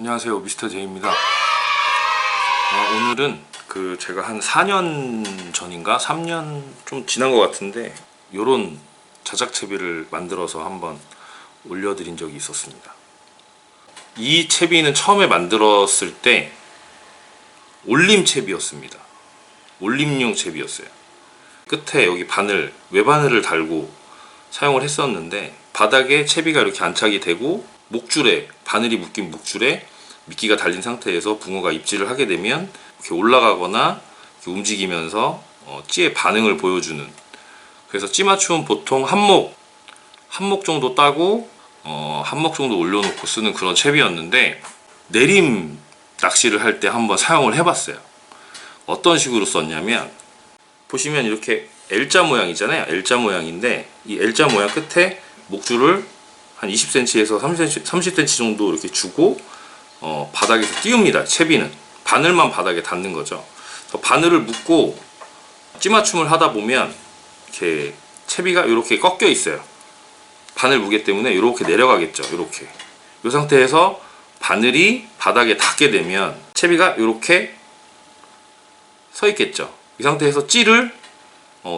안녕하세요, 미스터 제이입니다. 오늘은 제가 한 4년 전인가 3년 좀 지난 것 같은데 요런 자작채비를 만들어서 한번 올려드린 적이 있었습니다. 이 채비는 처음에 만들었을 때 올림 채비였습니다. 올림용 채비였어요. 끝에 여기 바늘, 외바늘을 달고 사용을 했었는데 바닥에 채비가 이렇게 안착이 되고 목줄에, 바늘이 묶인 목줄에 미끼가 달린 상태에서 붕어가 입질을 하게 되면 이렇게 올라가거나 이렇게 움직이면서 찌의 반응을 보여주는, 그래서 찌 맞춤은 보통 한 목 정도 따고 한 목 정도 올려놓고 쓰는 그런 채비였는데, 내림 낚시를 할 때 한번 사용을 해봤어요. 어떤 식으로 썼냐면, 보시면 이렇게 L자 모양이잖아요. L자 모양인데 이 L자 모양 끝에 목줄을 한 20cm에서 30cm 정도 이렇게 주고 바닥에서 띄웁니다. 채비는 바늘만 바닥에 닿는 거죠. 바늘을 묶고 찌맞춤을 하다 보면 이렇게 채비가 이렇게 꺾여 있어요. 바늘 무게 때문에 이렇게 내려가겠죠. 이렇게 이 상태에서 바늘이 바닥에 닿게 되면 채비가 이렇게 서 있겠죠. 이 상태에서 찌를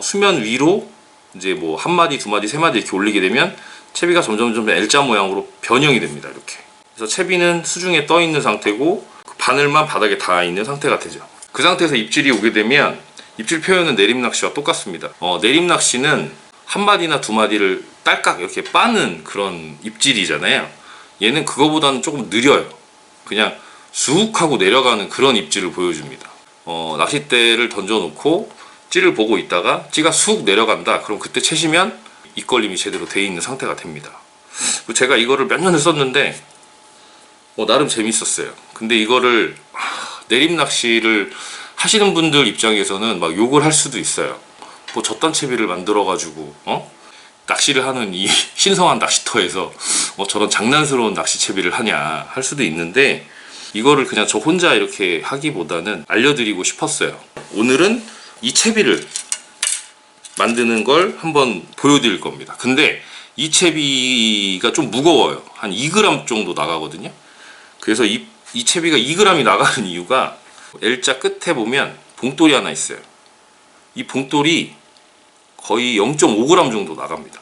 수면 위로 이제 뭐 한 마디, 두 마디, 세 마디 이렇게 올리게 되면 채비가 점점 L자 모양으로 변형이 됩니다. 이렇게. 그래서 채비는 수중에 떠 있는 상태고 바늘만 바닥에 닿아 있는 상태가 되죠. 그 상태에서 입질이 오게 되면, 입질 표현은 내림 낚시와 똑같습니다. 내림 낚시는 한 마디나 두 마디를 딸깍 이렇게 빠는 그런 입질이잖아요. 얘는 그거보다는 조금 느려요. 그냥 쑥 하고 내려가는 그런 입질을 보여줍니다. 낚싯대를 던져놓고 찌를 보고 있다가 찌가 쑥 내려간다. 그럼 그때 채시면 입걸림이 제대로 돼 있는 상태가 됩니다. 제가 이거를 몇 년을 썼는데 나름 재밌었어요. 근데 이거를 내림 낚시를 하시는 분들 입장에서는 막 욕을 할 수도 있어요. 뭐 저딴 채비를 만들어 가지고 낚시를 하는 이 신성한 낚시터에서 저런 장난스러운 낚시 채비를 하냐 할 수도 있는데, 이거를 그냥 저 혼자 이렇게 하기보다는 알려드리고 싶었어요. 오늘은 이 채비를 만드는 걸 한번 보여드릴 겁니다. 근데 이 채비가 좀 무거워요. 한 2g 정도 나가거든요. 그래서 이 채비가 2g이 나가는 이유가, L자 끝에 보면 봉돌이 하나 있어요. 이 봉돌이 거의 0.5g 정도 나갑니다.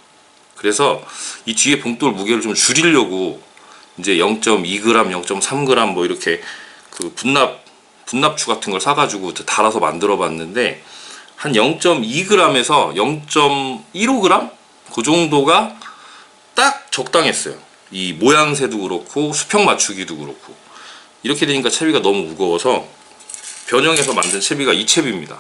그래서 이 뒤에 봉돌 무게를 좀 줄이려고 이제 0.2g, 0.3g 뭐 이렇게 그 분납추 같은 걸 사가지고 달아서 만들어 봤는데, 한 0.2g에서 0.15g? 그 정도가 딱 적당했어요. 이 모양새도 그렇고 수평 맞추기도 그렇고. 이렇게 되니까 채비가 너무 무거워서 변형해서 만든 채비가 이 채비입니다.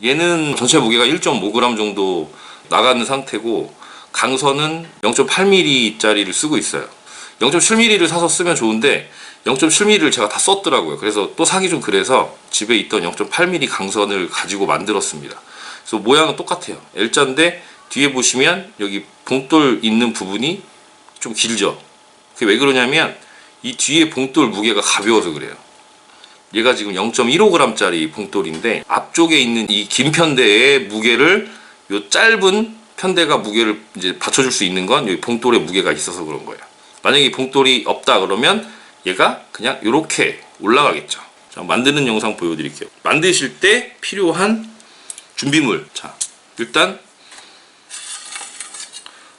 얘는 전체 무게가 1.5g 정도 나가는 상태고, 강선은 0.8mm 짜리를 쓰고 있어요. 0.7mm를 사서 쓰면 좋은데 0.7mm를 제가 다 썼더라고요. 그래서 또 사기 좀 그래서 집에 있던 0.8mm 강선을 가지고 만들었습니다. 그래서 모양은 똑같아요. L자인데 뒤에 보시면 여기 봉돌 있는 부분이 좀 길죠. 그게 왜 그러냐면 이 뒤에 봉돌 무게가 가벼워서 그래요. 얘가 지금 0.15g 짜리 봉돌인데 앞쪽에 있는 이 긴 편대의 무게를, 요 짧은 편대가 무게를 이제 받쳐줄 수 있는 건 여기 봉돌의 무게가 있어서 그런 거예요. 만약에 이 봉돌이 없다 그러면 얘가 그냥 이렇게 올라가겠죠. 자, 만드는 영상 보여드릴게요. 만드실 때 필요한 준비물. 자, 일단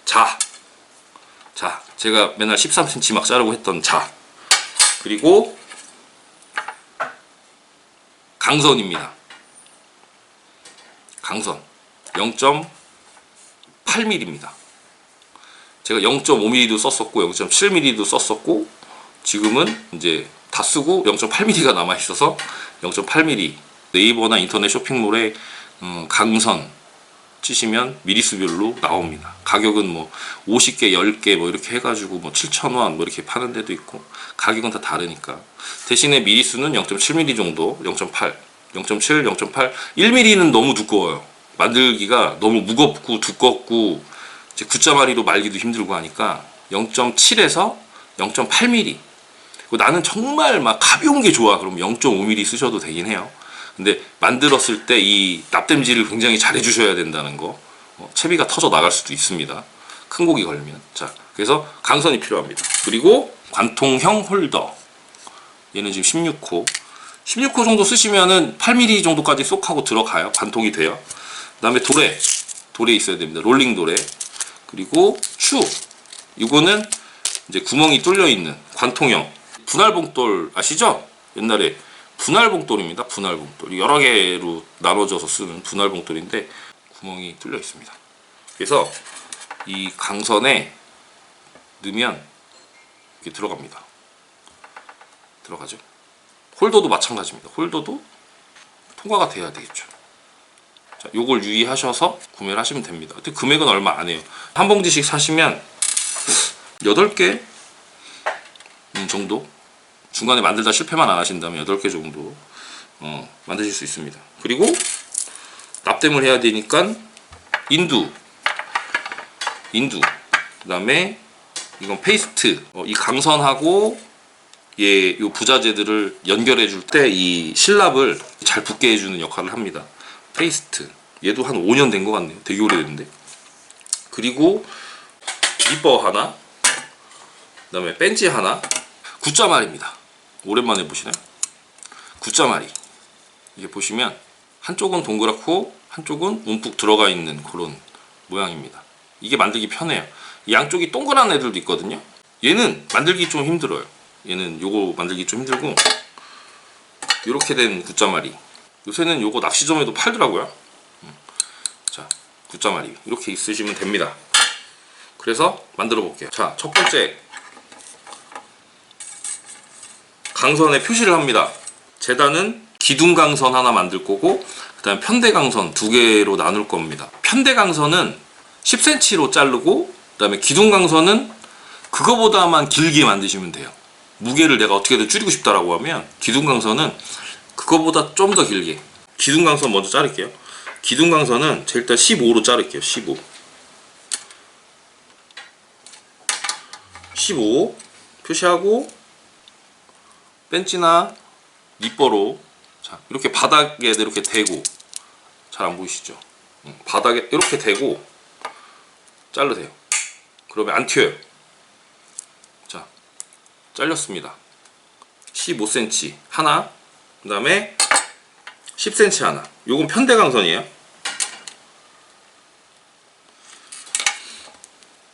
자, 제가 맨날 13cm 막 자르고 했던 자, 그리고 강선입니다. 강선 0.8mm입니다. 제가 0.5mm도 썼었고 0.7mm도 썼었고 지금은 이제 다 쓰고 0.8mm가 남아 있어서 0.8mm. 네이버나 인터넷 쇼핑몰에 강선 치시면 미리수별로 나옵니다. 가격은 뭐 50개, 10개 뭐 이렇게 해가지고 뭐 7,000원 뭐 이렇게 파는 데도 있고, 가격은 다 다르니까. 대신에 미리수는 0.7mm 정도, 0.8, 0.7, 0.8, 1mm는 너무 두꺼워요. 만들기가 너무 무겁고 두껍고 이제 굿자마리로 말기도 힘들고 하니까 0.7에서 0.8mm. 나는 정말 막 가벼운 게 좋아. 그럼 0.5mm 쓰셔도 되긴 해요. 근데 만들었을 때 이 납땜질을 굉장히 잘 해주셔야 된다는 거. 채비가 터져 나갈 수도 있습니다. 큰 고기 걸면. 자, 그래서 강선이 필요합니다. 그리고 관통형 홀더. 얘는 지금 16호. 16호 정도 쓰시면은 8mm 정도까지 쏙 하고 들어가요. 관통이 돼요. 그 다음에 도래 있어야 됩니다. 롤링 도래. 그리고 추. 이거는 이제 구멍이 뚫려 있는 관통형 분할봉돌 아시죠? 옛날에 분할봉돌입니다. 분할봉돌. 여러 개로 나눠져서 쓰는 분할봉돌인데 구멍이 뚫려 있습니다. 그래서 이 강선에 넣으면 이렇게 들어갑니다. 들어가죠? 홀더도 마찬가지입니다. 홀더도 통과가 돼야 되겠죠. 자, 요걸 유의하셔서 구매를 하시면 됩니다. 근데 금액은 얼마 안 해요. 한 봉지씩 사시면 8개 정도, 중간에 만들다 실패만 안 하신다면 8개 정도 만드실 수 있습니다. 그리고 납땜을 해야 되니까 인두, 그 다음에 이건 페이스트. 이 강선하고 요 부자재들을 연결해 줄 때 이 실납을 잘 붙게 해주는 역할을 합니다. 페이스트. 얘도 한 5년 된 것 같네요. 되게 오래됐는데. 그리고 리버 하나, 그 다음에 벤치 하나, 굿자말입니다. 오랜만에 보시나요? 굿자말이. 이게 보시면 한쪽은 동그랗고 한쪽은 움푹 들어가 있는 그런 모양입니다. 이게 만들기 편해요. 양쪽이 동그란 애들도 있거든요. 얘는 만들기 좀 힘들어요. 얘는 요거 만들기 좀 힘들고, 이렇게 된 굿자말이. 요새는 요거 낚시점에도 팔더라고요. 자, 굿자말이 이렇게 있으시면 됩니다. 그래서 만들어 볼게요. 자, 첫 번째 강선에 표시를 합니다. 재단은 기둥강선 하나 만들 거고, 그 다음에 편대강선 2개로 나눌 겁니다. 편대강선은 10cm로 자르고, 그 다음에 기둥강선은 그거보다만 길게 만드시면 돼요. 무게를 내가 어떻게든 줄이고 싶다라고 하면 기둥강선은 그거보다 좀 더 길게. 기둥강선 먼저 자를게요. 기둥강선은 제가 일단 15로 자를게요. 15 표시하고, 벤치나 니퍼로, 자, 이렇게 바닥에 이렇게 대고, 잘 안 보이시죠? 바닥에 이렇게 대고 자르세요. 그러면 안 튀어요. 자, 잘렸습니다. 15cm 하나, 그 다음에 10cm 하나. 요건 편대강선이에요.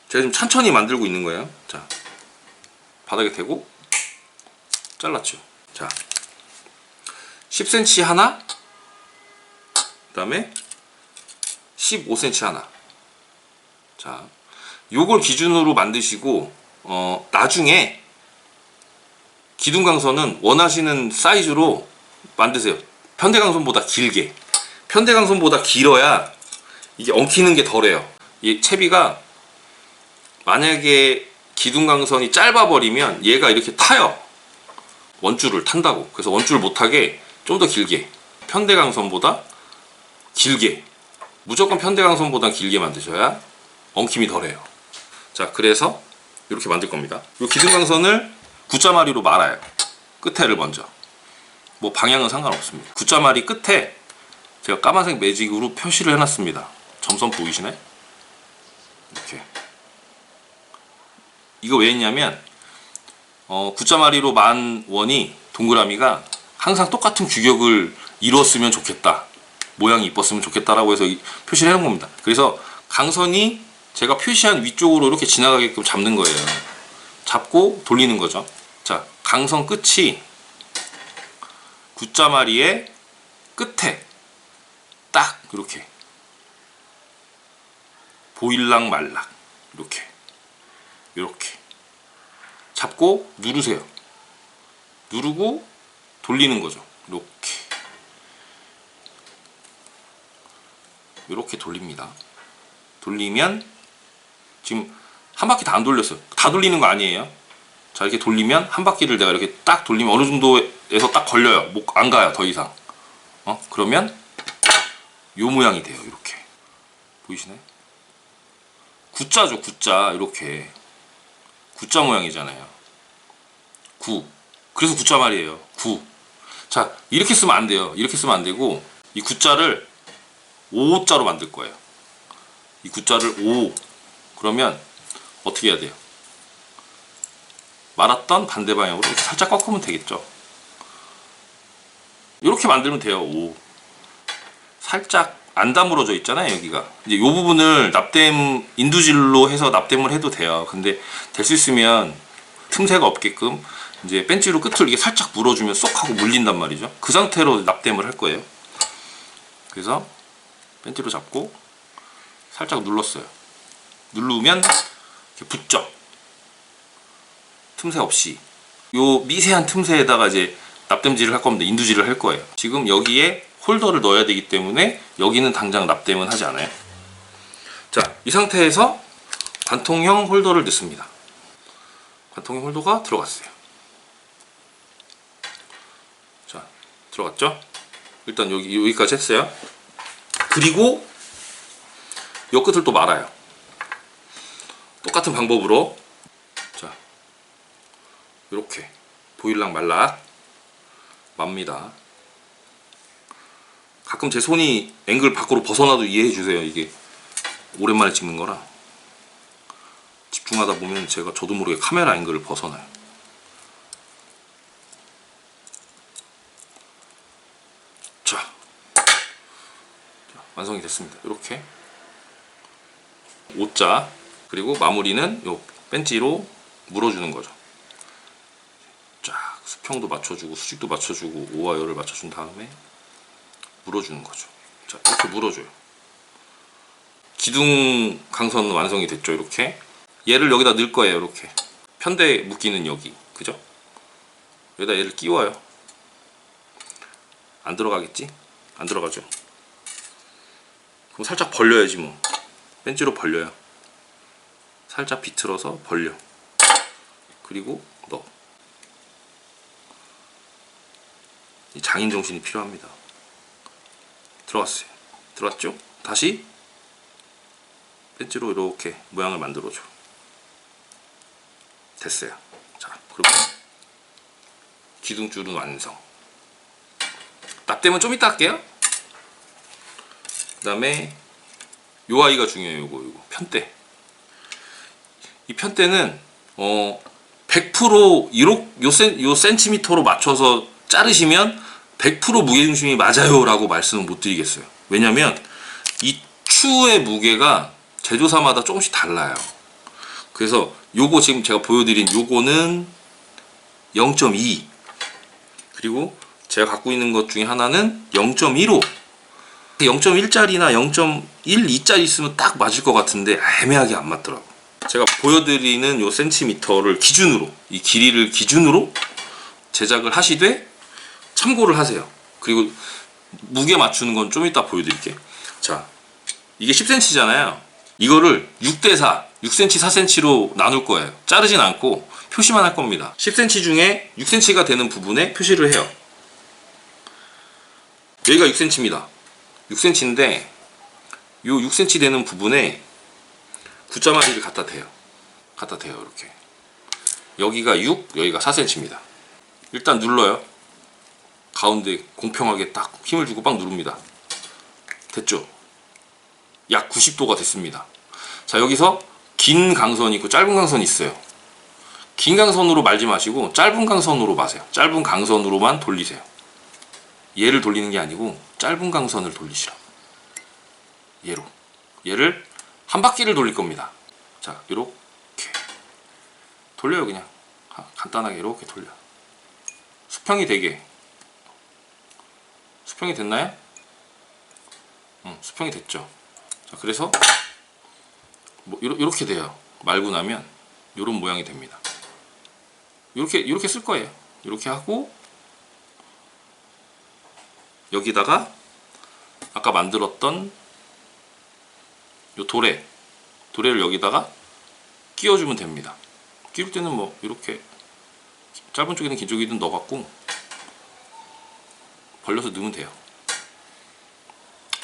제가 지금 천천히 만들고 있는 거예요. 자, 바닥에 대고 잘랐죠. 자, 10cm 하나, 그 다음에 15cm 하나. 자, 요걸 기준으로 만드시고, 나중에 기둥강선은 원하시는 사이즈로 만드세요. 편대강선보다 길게. 편대강선보다 길어야 이게 엉키는 게 덜해요. 이 채비가 만약에 기둥강선이 짧아버리면 얘가 이렇게 타요. 원줄을 탄다고. 그래서 원줄 못하게 좀 더 길게, 편대강선보다 길게, 무조건 편대강선보다 길게 만드셔야 엉킴이 덜해요. 자, 그래서 이렇게 만들 겁니다. 이 기둥강선을 굿자마리로 말아요. 끝에를 먼저. 뭐 방향은 상관없습니다. 굿자마리 끝에 제가 까만색 매직으로 표시를 해놨습니다. 점선 보이시네? 이렇게. 이거 왜 했냐면 굿자마리로 만 원이, 동그라미가 항상 똑같은 규격을 이뤘으면 좋겠다, 모양이 이뻤으면 좋겠다라고 해서 표시를 해놓은 겁니다. 그래서 강선이 제가 표시한 위쪽으로 이렇게 지나가게끔 잡는 거예요. 잡고 돌리는 거죠. 자, 강선 끝이 굿자마리의 끝에 딱 이렇게 보일락 말락 이렇게 잡고 누르세요. 누르고 돌리는 거죠. 이렇게 돌립니다. 돌리면 지금 한 바퀴 다 안 돌렸어요. 다 돌리는 거 아니에요. 자, 이렇게 돌리면 한 바퀴를 내가 이렇게 딱 돌리면 어느 정도에서 딱 걸려요. 목 안 가요, 더 이상. 그러면 요 모양이 돼요. 이렇게 보이시나요? 굿자죠, 굿자. 이렇게 굿자 모양이잖아요. 그래서 굿자말이에요. 자, 이렇게 쓰면 안 돼요. 이렇게 쓰면 안 되고, 이 굿자를 5자로 만들 거예요. 이 굿자를 5. 그러면 어떻게 해야 돼요? 말았던 반대 방향으로 이렇게 살짝 꺾으면 되겠죠. 이렇게 만들면 돼요. 오. 살짝 안 다물어져 있잖아요, 여기가. 이제 이 부분을 납땜 인두질로 해서 납땜을 해도 돼요. 근데 될 수 있으면 틈새가 없게끔 이제 벤치로 끝을 이게 살짝 물어주면 쏙 하고 물린단 말이죠. 그 상태로 납땜을 할 거예요. 그래서 벤치로 잡고 살짝 눌렀어요. 누르면 이렇게 붙죠. 틈새 없이. 요 미세한 틈새에다가 이제 납땜질을 할 겁니다. 인두질을 할 거예요. 지금 여기에 홀더를 넣어야 되기 때문에 여기는 당장 납땜은 하지 않아요. 자, 이 상태에서 관통형 홀더를 넣습니다. 관통형 홀더가 들어갔어요. 자, 들어갔죠? 일단 여기까지 했어요. 그리고 요 끝을 또 말아요. 똑같은 방법으로. 자, 이렇게 보일락 말락 맙니다. 가끔 제 손이 앵글 밖으로 벗어나도 이해해 주세요. 이게 오랜만에 찍는 거라 집중하다 보면 제가 저도 모르게 카메라 앵글을 벗어나요. 자, 완성이 됐습니다. 이렇게 O자, 그리고 마무리는 요 벤치로 물어주는 거죠. 쫙 수평도 맞춰주고 수직도 맞춰주고 O와 열을 맞춰준 다음에 물어주는 거죠. 자, 이렇게 물어줘요. 기둥 강선은 완성이 됐죠. 이렇게 얘를 여기다 넣을 거예요. 이렇게 편대 묶이는 여기, 그죠? 여기다 얘를 끼워요. 안 들어가겠지? 안 들어가죠. 그럼 살짝 벌려야지 뭐. 벤치로 벌려요. 살짝 비틀어서 벌려. 그리고 넣어. 이 장인 정신이 필요합니다. 들어갔어요. 들어왔죠? 다시 벤치로 이렇게 모양을 만들어줘. 됐어요. 자, 그리고 기둥줄은 완성. 납땜은 좀 이따 할게요. 그 다음에 요 아이가 중요해요. 요거 편대. 이 편대는 100% 요 센티미터로 맞춰서 자르시면 100% 무게중심이 맞아요 라고 말씀은 못 드리겠어요. 왜냐면 이 추의 무게가 제조사마다 조금씩 달라요. 그래서 요거 지금 제가 보여드린 요거는 0.2, 그리고 제가 갖고 있는 것 중에 하나는 0.15. 0.1짜리나 0.12짜리 있으면 딱 맞을 것 같은데 애매하게 안 맞더라고. 제가 보여드리는 요 센티미터를 기준으로, 이 길이를 기준으로 제작을 하시되 참고를 하세요. 그리고 무게 맞추는 건 좀 이따 보여드릴게요. 자, 이게 10cm잖아요. 이거를 6대4, 6cm, 4cm로 나눌 거예요. 자르진 않고 표시만 할 겁니다. 10cm 중에 6cm가 되는 부분에 표시를 해요. 여기가 6cm입니다. 6cm인데 요 6cm 되는 부분에 굿자마리를 갖다 대요. 이렇게. 여기가 6, 여기가 4cm입니다. 일단 눌러요. 가운데 공평하게 딱 힘을 주고 빡 누릅니다. 됐죠? 약 90도가 됐습니다. 자, 여기서 긴 강선이 있고 짧은 강선이 있어요. 긴 강선으로 말지 마시고 짧은 강선으로 마세요. 짧은 강선으로만 돌리세요. 얘를 돌리는 게 아니고 짧은 강선을 돌리시라고. 얘를 한 바퀴를 돌릴 겁니다. 자, 이렇게 돌려요. 그냥 간단하게 이렇게 돌려. 수평이 되게. 수평이 됐나요? 수평이 됐죠. 자, 그래서 뭐 이렇게 돼요. 말고 나면 이런 모양이 됩니다. 이렇게 쓸 거예요. 이렇게 하고 여기다가 아까 만들었던 요 도래를 여기다가 끼워주면 됩니다. 끼울 때는 뭐 이렇게 짧은 쪽이든 긴 쪽이든 넣어갖고 벌려서 넣으면 돼요.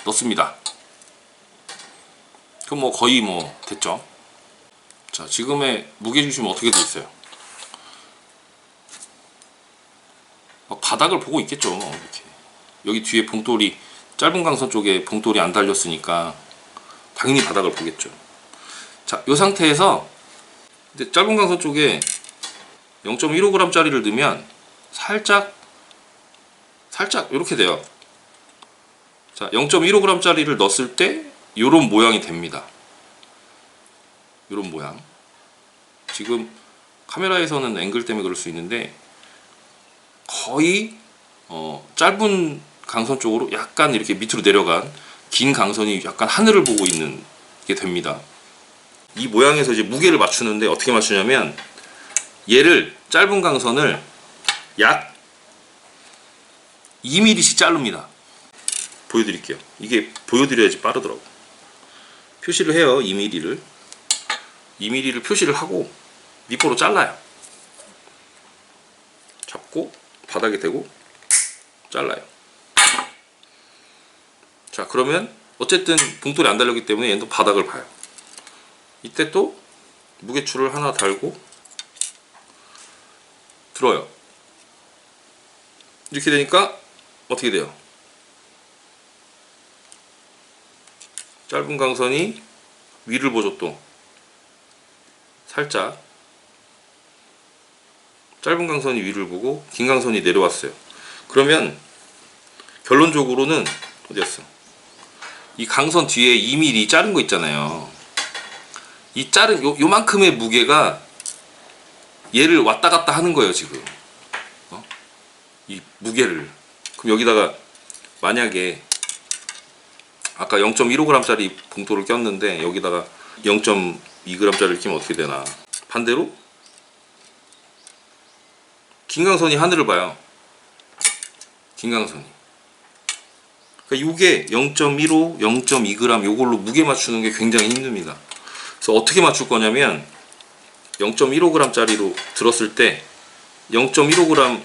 넣습니다. 그럼 뭐 거의 뭐 됐죠. 자, 지금의 무게중심은 어떻게 돼 있어요? 막 바닥을 보고 있겠죠. 이렇게. 여기 뒤에 봉돌이, 짧은 강선 쪽에 봉돌이 안 달렸으니까 당연히 바닥을 보겠죠. 자, 이 상태에서 이제 짧은 강선 쪽에 0.15g 짜리를 넣으면 살짝 이렇게 돼요. 자, 0.15g 짜리를 넣었을 때 요런 모양이 됩니다. 요런 모양. 지금 카메라에서는 앵글 때문에 그럴 수 있는데 거의 짧은 강선 쪽으로 약간 이렇게 밑으로 내려간 긴 강선이 약간 하늘을 보고 있는 게 됩니다. 이 모양에서 이제 무게를 맞추는데 어떻게 맞추냐면 얘를 짧은 강선을 약 2mm씩 자릅니다. 보여드릴게요. 이게 보여드려야지 빠르더라고. 표시를 해요. 2mm를 표시를 하고 밑보로 잘라요. 잡고 바닥에 대고 잘라요. 자, 그러면 어쨌든 봉돌이 안 달렸기 때문에 얘는 또 바닥을 봐요. 이때 또 무게추를 하나 달고 들어요. 이렇게 되니까 어떻게 돼요? 짧은 강선이 위를 보죠. 또 살짝 짧은 강선이 위를 보고 긴 강선이 내려왔어요. 그러면 결론적으로는 어디였어? 이 강선 뒤에 2mm 자른 거 있잖아요. 이 자른 요만큼의 무게가 얘를 왔다 갔다 하는 거예요. 지금 이 무게를. 그럼 여기다가 만약에 아까 0.15g 짜리 봉돌을 꼈는데 여기다가 0.2g 짜리를 끼면 어떻게 되나. 반대로 긴 강선이 하늘을 봐요. 긴 강선이. 그러니까 이게 0.15, 0.2g 요걸로 무게 맞추는 게 굉장히 힘듭니다. 그래서 어떻게 맞출 거냐면 0.15g 짜리로 들었을 때 0.15g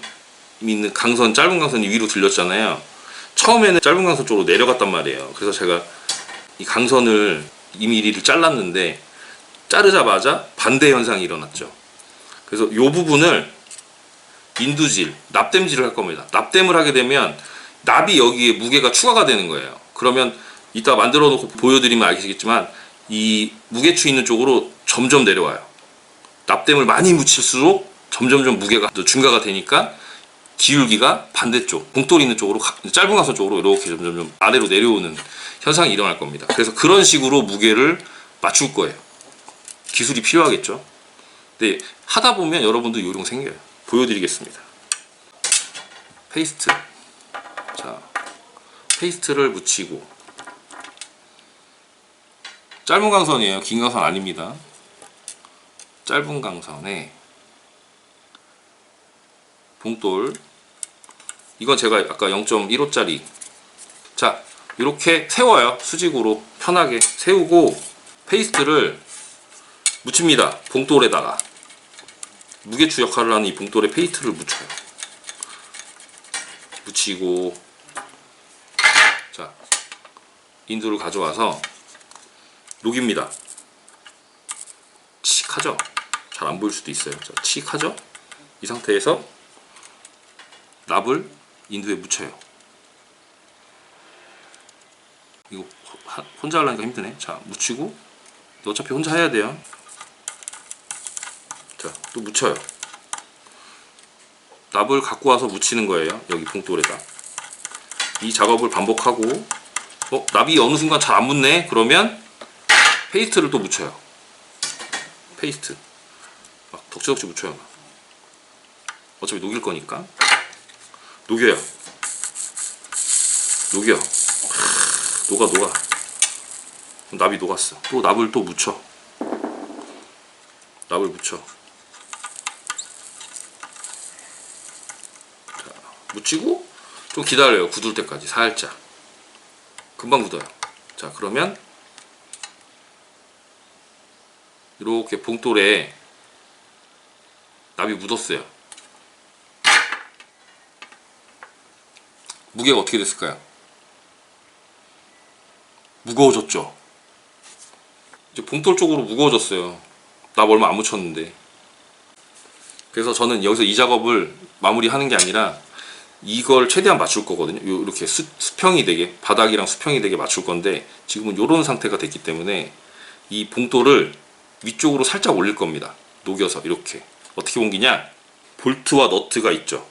있는 강선, 짧은 강선이 위로 들렸잖아요. 처음에는 짧은 강선 쪽으로 내려갔단 말이에요. 그래서 제가 이 강선을 2mm를 잘랐는데 자르자마자 반대 현상이 일어났죠. 그래서 이 부분을 인두질, 납땜질을 할 겁니다. 납땜을 하게 되면 납이 여기에 무게가 추가가 되는 거예요. 그러면 이따 만들어 놓고 보여드리면 알겠지만 이 무게추 있는 쪽으로 점점 내려와요. 납땜을 많이 묻힐수록 점점점 무게가 증가가 되니까 기울기가 반대쪽, 봉돌 있는 쪽으로, 짧은 강선 쪽으로 이렇게 점점 아래로 내려오는 현상이 일어날 겁니다. 그래서 그런 식으로 무게를 맞출 거예요. 기술이 필요하겠죠. 근데 하다 보면 여러분도 요령 생겨요. 보여드리겠습니다. 페이스트. 자, 페이스트를 묻히고, 짧은 강선이에요. 긴 강선 아닙니다. 짧은 강선에 봉돌, 이건 제가 아까 0.15짜리. 자, 이렇게 세워요. 수직으로 편하게 세우고 페이스트를 묻힙니다. 봉돌에다가 무게추 역할을 하는 이 봉돌에 페이스트를 묻혀요. 묻히고, 자, 인두를 가져와서 녹입니다. 칙 하죠? 잘 안 보일 수도 있어요. 자, 칙 하죠? 이 상태에서 납을 인두에 묻혀요. 이거 혼자 하려니까 힘드네. 자, 묻히고, 어차피 혼자 해야 돼요. 자, 또 묻혀요. 납을 갖고 와서 묻히는 거예요. 여기 봉돌에다. 이 작업을 반복하고, 납이 어느 순간 잘 안 묻네? 그러면 페이스트를 또 묻혀요. 페이스트. 막 덕지덕지 묻혀요. 어차피 녹일 거니까. 녹여요. 녹여. 녹아. 납이 녹았어. 또 납을 또 묻혀. 납을 묻혀. 자, 묻히고 좀 기다려요. 굳을 때까지 살짝. 금방 굳어요. 자, 그러면 이렇게 봉돌에 납이 묻었어요. 무게가 어떻게 됐을까요? 무거워졌죠? 이제 봉돌 쪽으로 무거워졌어요. 납 얼마 안 묻혔는데. 그래서 저는 여기서 이 작업을 마무리하는 게 아니라 이걸 최대한 맞출 거거든요. 이렇게 수평이 되게, 바닥이랑 수평이 되게 맞출 건데 지금은 이런 상태가 됐기 때문에 이 봉돌을 위쪽으로 살짝 올릴 겁니다. 녹여서 이렇게. 어떻게 옮기냐? 볼트와 너트가 있죠.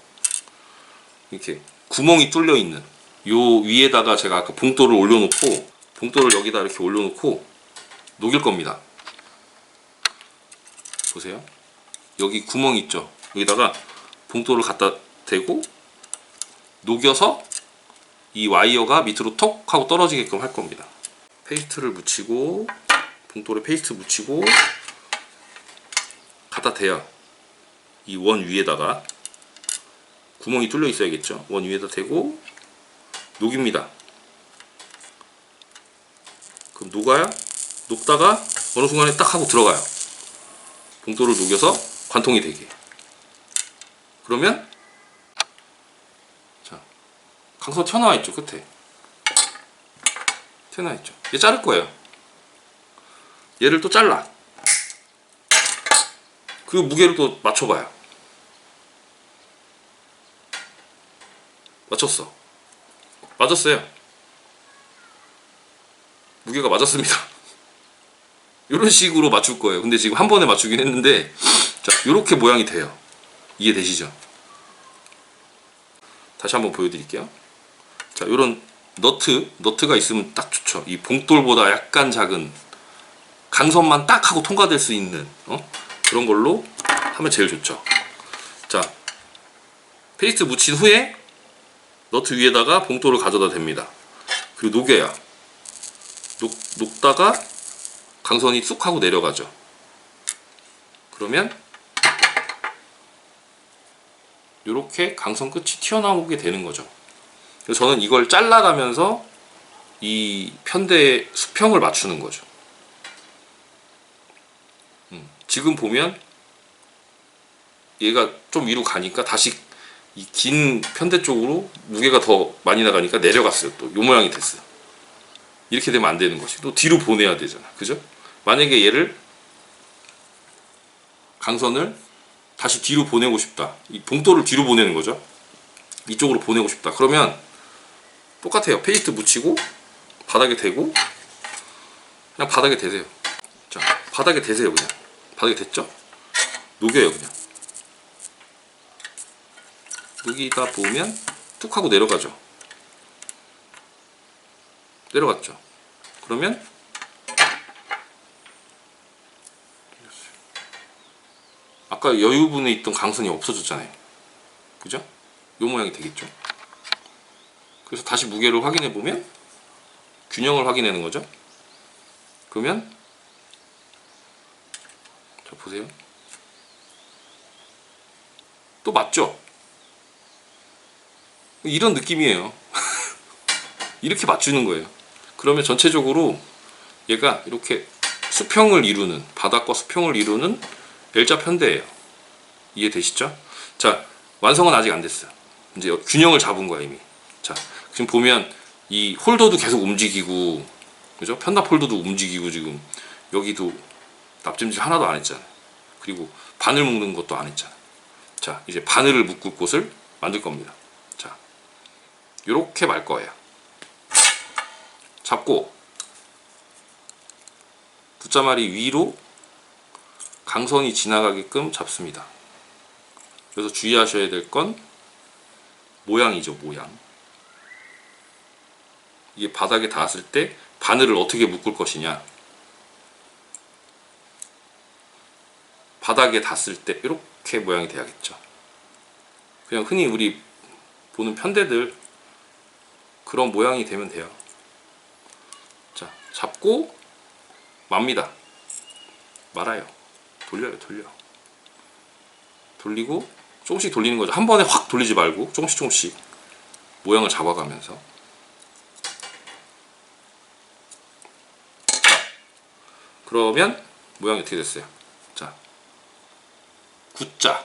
이렇게 구멍이 뚫려 있는 요 위에다가 제가 아까 봉돌을 올려놓고, 봉돌을 여기다 이렇게 올려놓고 녹일 겁니다. 보세요. 여기 구멍 있죠. 여기다가 봉돌을 갖다 대고 녹여서 이 와이어가 밑으로 톡 하고 떨어지게끔 할 겁니다. 페이스트를 묻히고, 봉돌에 페이스트 묻히고 갖다 대요. 이 원 위에다가 구멍이 뚫려 있어야겠죠. 원 위에다 대고 녹입니다. 그럼 녹아야, 녹다가 어느 순간에 딱 하고 들어가요. 봉돌을 녹여서 관통이 되게. 그러면 자, 강선 튀어나와 있죠. 끝에 튀어나와 있죠. 얘 자를 거예요. 얘를 또 잘라. 그 무게를 또 맞춰봐요. 맞췄어. 맞았어요. 무게가 맞았습니다. 이런 식으로 맞출 거예요. 근데 지금 한 번에 맞추긴 했는데, 자, 이렇게 모양이 돼요. 이해되시죠? 다시 한번 보여드릴게요. 자, 이런 너트가 있으면 딱 좋죠. 이 봉돌보다 약간 작은 강선만 딱 하고 통과될 수 있는 그런 걸로 하면 제일 좋죠. 자, 페이스트 묻힌 후에 너트 위에다가 봉돌을 가져다 댑니다. 그리고 녹여야, 녹다가 강선이 쑥 하고 내려가죠. 그러면 이렇게 강선 끝이 튀어나오게 되는 거죠. 그래서 저는 이걸 잘라가면서 이 편대의 수평을 맞추는 거죠. 지금 보면 얘가 좀 위로 가니까 다시 이 긴 편대 쪽으로 무게가 더 많이 나가니까 내려갔어요. 또 요 모양이 됐어요. 이렇게 되면 안 되는 것이, 또 뒤로 보내야 되잖아. 그죠? 만약에 얘를, 강선을 다시 뒤로 보내고 싶다. 이 봉돌을 뒤로 보내는 거죠. 이쪽으로 보내고 싶다. 그러면 똑같아요. 페이스트 묻히고 바닥에 대고 그냥 바닥에 대세요. 자, 바닥에 대세요. 그냥 바닥에 댔죠? 녹여요. 그냥 녹이다 보면 툭 하고 내려가죠. 내려갔죠. 그러면 아까 여유분에 있던 강선이 없어졌잖아요. 그죠? 요 모양이 되겠죠. 그래서 다시 무게를 확인해 보면 균형을 확인하는 거죠. 그러면 자, 보세요. 또 맞죠? 이런 느낌이에요. 이렇게 맞추는 거예요. 그러면 전체적으로 얘가 이렇게 수평을 이루는, 바닥과 수평을 이루는 L자 편대예요. 이해되시죠? 자, 완성은 아직 안 됐어요. 이제 균형을 잡은 거야 이미. 자, 지금 보면 이 홀더도 계속 움직이고, 그죠? 편납 홀더도 움직이고, 지금 여기도 납땜질 하나도 안 했잖아요. 그리고 바늘 묶는 것도 안 했잖아요. 자, 이제 바늘을 묶을 곳을 만들 겁니다. 자, 요렇게 말 거예요. 잡고 붓자말이 위로 강선이 지나가게끔 잡습니다. 그래서 주의하셔야 될 건 모양이죠. 모양. 이게 바닥에 닿았을 때 바늘을 어떻게 묶을 것이냐. 바닥에 닿았을 때 이렇게 모양이 돼야겠죠. 그냥 흔히 우리 보는 편대들 그런 모양이 되면 돼요. 자, 잡고 맙니다. 말아요. 돌려요. 돌리고 조금씩 돌리는 거죠. 한 번에 확 돌리지 말고 조금씩 모양을 잡아가면서. 그러면 모양이 어떻게 됐어요? 자, G자.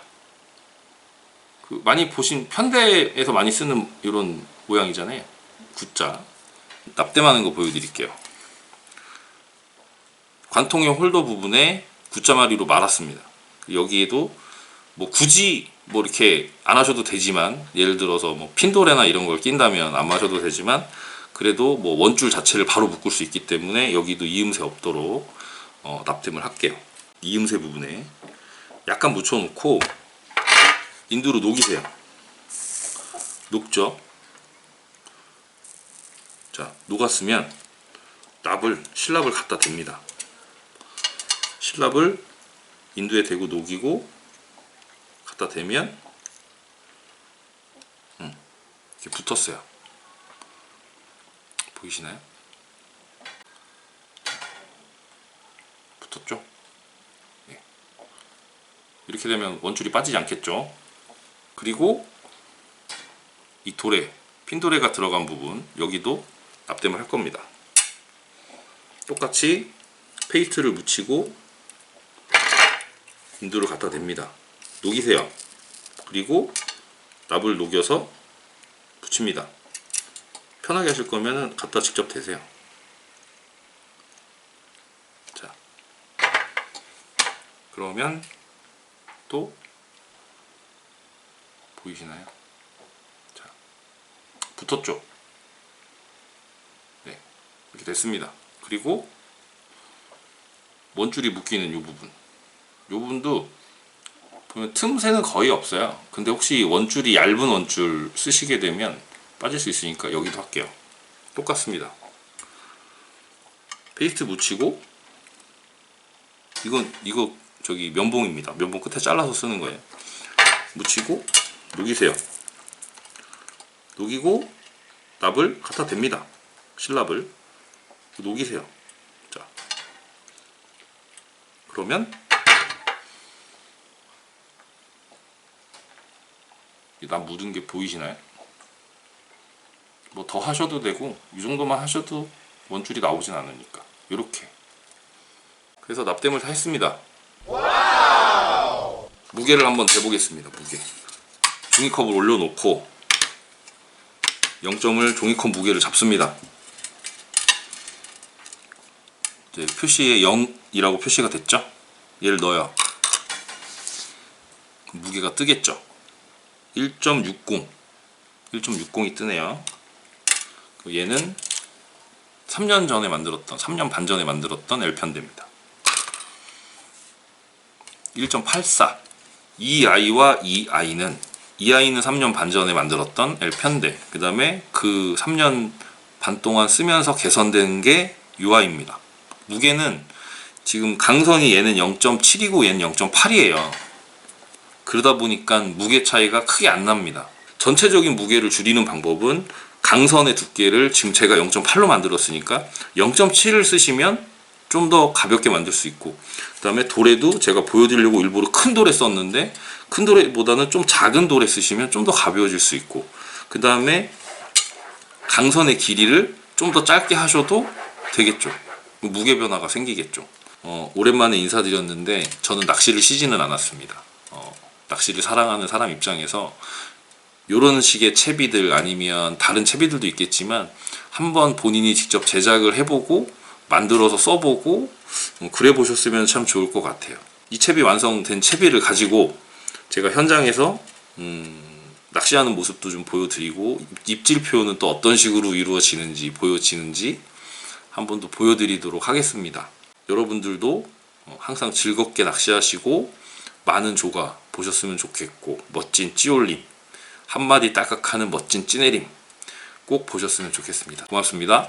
그 많이 보신 편대에서 많이 쓰는 이런 모양이잖아요. G자. 납땜하는 거 보여드릴게요. 관통형 홀더 부분에 G자마리로 말았습니다. 여기에도 뭐 굳이 뭐 이렇게 안 하셔도 되지만, 예를 들어서 뭐 핀도레나 이런 걸 낀다면 안 마셔도 되지만, 그래도 뭐 원줄 자체를 바로 묶을 수 있기 때문에 여기도 이음새 없도록 납땜을 할게요. 이음새 부분에 약간 묻혀놓고 인두로 녹이세요. 녹죠. 자, 녹았으면 실랍을 갖다 댑니다. 실랍을 인두에 대고 녹이고 갖다 대면 이렇게 붙었어요. 보이시나요? 붙었죠? 네. 이렇게 되면 원줄이 빠지지 않겠죠? 그리고 이 도래, 핀도래가 들어간 부분 여기도 납땜을 할 겁니다. 똑같이 페이스트를 묻히고 인두를 갖다 댑니다. 녹이세요. 그리고 납을 녹여서 붙입니다. 편하게 하실 거면 갖다 직접 대세요. 자, 그러면 또 보이시나요? 자, 붙었죠? 네, 이렇게 됐습니다. 그리고 원줄이 묶이는 이 부분도 보면 틈새는 거의 없어요. 근데 혹시 원줄이 얇은 원줄 쓰시게 되면 빠질 수 있으니까 여기도 할게요. 똑같습니다. 페이스트 묻히고 이거 저기 면봉입니다. 면봉 끝에 잘라서 쓰는 거예요. 묻히고 녹이세요. 녹이고 납을 갖다 댑니다. 실납을 녹이세요. 자, 그러면 납 묻은 게 보이시나요? 뭐 더 하셔도 되고 이 정도만 하셔도 원줄이 나오진 않으니까 이렇게. 그래서 납땜을 다 했습니다. 무게를 한번 재보겠습니다. 무게. 종이컵을 올려놓고 0점을 종이컵 무게를 잡습니다. 이제 표시에 0이라고 표시가 됐죠? 얘를 넣어요. 무게가 뜨겠죠? 1.60이 뜨네요. 얘는 3년 반 전에 만들었던 L편대입니다. 1.84. 이 아이와 이 아이는 3년 반 전에 만들었던 L편대, 그 다음에 그 3년 반 동안 쓰면서 개선된 게 UI입니다. 무게는 지금 강선이 얘는 0.7이고 얘는 0.8이에요. 그러다 보니까 무게 차이가 크게 안 납니다. 전체적인 무게를 줄이는 방법은 강선의 두께를 지금 제가 0.8로 만들었으니까 0.7을 쓰시면 좀 더 가볍게 만들 수 있고, 그 다음에 도래도 제가 보여드리려고 일부러 큰 도래 썼는데 큰 도래보다는 좀 작은 도래 쓰시면 좀 더 가벼워질 수 있고, 그 다음에 강선의 길이를 좀 더 짧게 하셔도 되겠죠. 무게 변화가 생기겠죠. 오랜만에 인사드렸는데 저는 낚시를 쉬지는 않았습니다. 낚시를 사랑하는 사람 입장에서 이런 식의 채비들 아니면 다른 채비들도 있겠지만 한번 본인이 직접 제작을 해보고 만들어서 써보고 그래 보셨으면 참 좋을 것 같아요. 이 채비 완성된 채비를 가지고 제가 현장에서 낚시하는 모습도 좀 보여드리고 입질 표현은 또 어떤 식으로 이루어지는지 보여지는지 한 번 더 보여드리도록 하겠습니다. 여러분들도 항상 즐겁게 낚시하시고 많은 조가 보셨으면 좋겠고, 멋진 찌올림, 한마디 딸깍하는 멋진 찌내림 꼭 보셨으면 좋겠습니다. 고맙습니다.